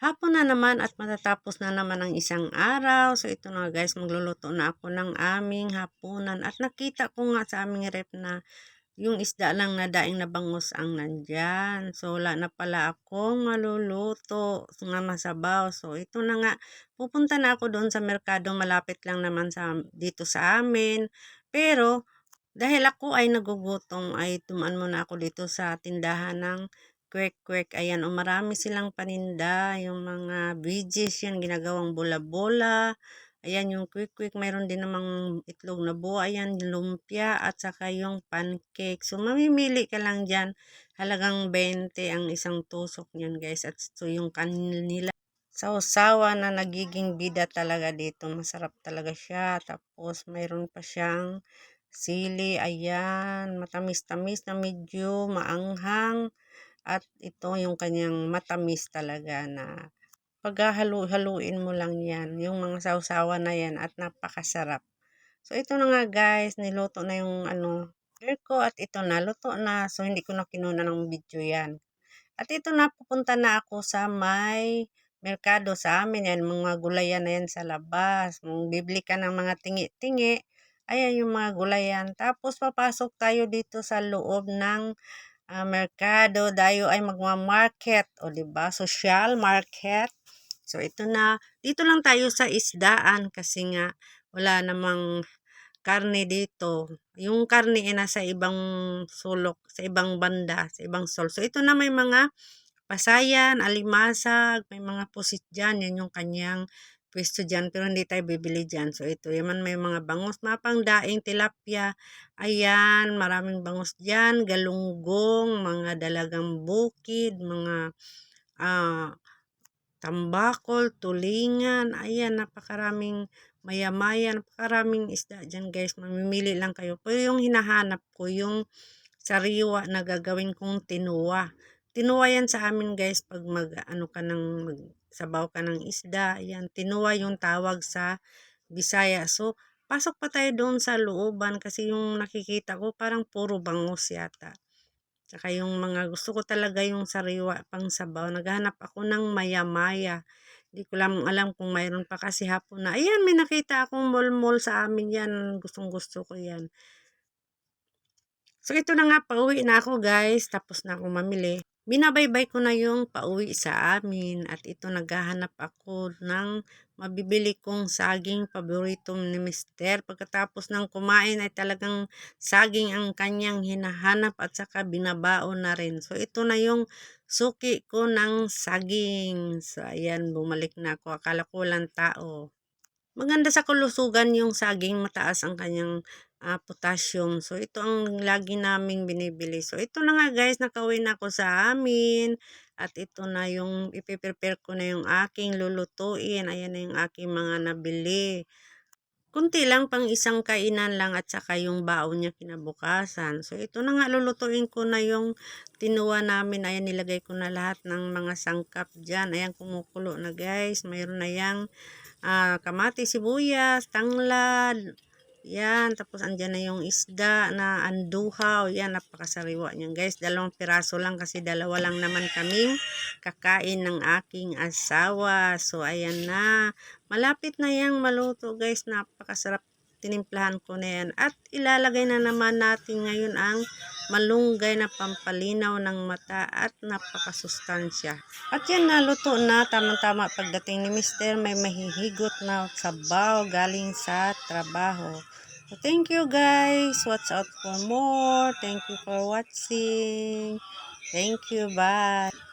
Hapon na naman at matatapos na naman ang isang araw. So ito na guys, magluluto na ako ng aming hapunan. At nakita ko nga sa aming rep na yung isda lang na daing na bangus ang nandyan. So wala na pala akong maluluto nga masabaw. So ito na nga, pupunta na ako doon sa merkado. Malapit lang naman dito sa amin. Pero dahil ako ay nagugutom, ay tumaan muna ako dito sa tindahan ng kwek-kwek. Ayan, o marami silang paninda. Yung mga veggies yan, ginagawang bola-bola. Ayan, yung kwek-kwek. Mayroon din namang itlog na buo. Ayan, lumpia at saka yung pancake. So, mamimili ka lang dyan. Halagang 20 ang isang tusok niyan, guys. At so, yung kanila sausawa na nagiging bida talaga dito. Masarap talaga siya. Tapos, mayroon pa siyang sili, ayan, matamis-tamis na medyo maanghang at ito yung kanyang matamis talaga na paghahalu-haluin mo lang yan, yung mga sausawan na yan at napakasarap. So ito na nga guys, niluto na yung order ko at ito na, luto na. So hindi ko na kinuna ng video yan. At ito na, pupunta na ako sa may merkado sa amin. Yan, mga gulayan na yan sa labas. Bibili ka ng mga tingi-tingi. Ayan yung mga gulayan. Tapos papasok tayo dito sa loob ng merkado. Tayo ay magma-market. O diba? Social market. So ito na. Dito lang tayo sa isdaan kasi nga wala namang karne dito. Yung karne ay nasa ibang sulok, sa ibang banda, sa ibang sol. So ito na, may mga pasayan, alimasag, may mga pusit dyan. Yan yung kanyang pwesto dyan. Pero hindi tayo bibili dyan. So ito, yaman may mga bangus, mapang daing, tilapia. Ayan, maraming bangus dyan. Galunggong, mga dalagang bukid, mga tambakol, tulingan. Ayan, napakaraming maya-maya, napakaraming isda dyan guys. Mamimili lang kayo. Pero yung hinahanap ko, yung sariwa na gagawin kong tinuwa. Tinuwa yan sa amin guys pag sabaw ka ng isda. Ayan, tinuwa yung tawag sa Bisaya. So, pasok pa tayo doon sa looban kasi yung nakikita ko parang puro bangus yata. Tsaka yung mga gusto ko talaga yung sariwa pang sabaw. Naghahanap ako ng maya-maya. Hindi ko lang alam kung mayroon pa kasi hapon na. Ayan, may nakita akong mall-mall sa amin yan. Gustong gusto ko yan. So, ito na nga, pauwi na ako guys. Tapos na ako mamili. Binabaybay ko na yung pauwi sa amin. At ito, naghahanap ako ng mabibili kong saging paborito ni Mister. Pagkatapos ng kumain ay talagang saging ang kanyang hinahanap at saka binabaon na rin. So, ito na yung suki ko ng saging. So, ayan, bumalik na ako. Akala ko walang tao. Maganda sa kalusugan yung saging, mataas ang kanyang potassium. So, ito ang lagi naming binibili. So, ito na nga guys, nakauwi na ako sa amin. At ito na yung ipiprepare ko na yung aking lulutuin. Ayan na yung aking mga nabili. Kunti lang, pang isang kainan lang at saka yung baon niya kinabukasan. So, ito na nga, lulutuin ko na yung tinuwa namin. Ayan, nilagay ko na lahat ng mga sangkap dyan. Ayan, kumukulo na guys. Mayroon na yang kamatis, sibuyas, tanglad. Yan, tapos andyan na yung isda na anduhaw. Yan, napakasariwa niyan guys. 2 piraso lang kasi 2 lang naman kaming kakain ng aking asawa. So, ayan na. Malapit na yang maluto guys. Napakasarap. Tinimplahan ko na yan. At ilalagay na naman natin ngayon ang malunggay na pampalinaw ng mata at napakasustansya. At yan, naluto na. Tama-tama pagdating ni Mister, may mahihigot na sabaw galing sa trabaho. So, thank you guys. Watch out for more. Thank you for watching. Thank you. Bye.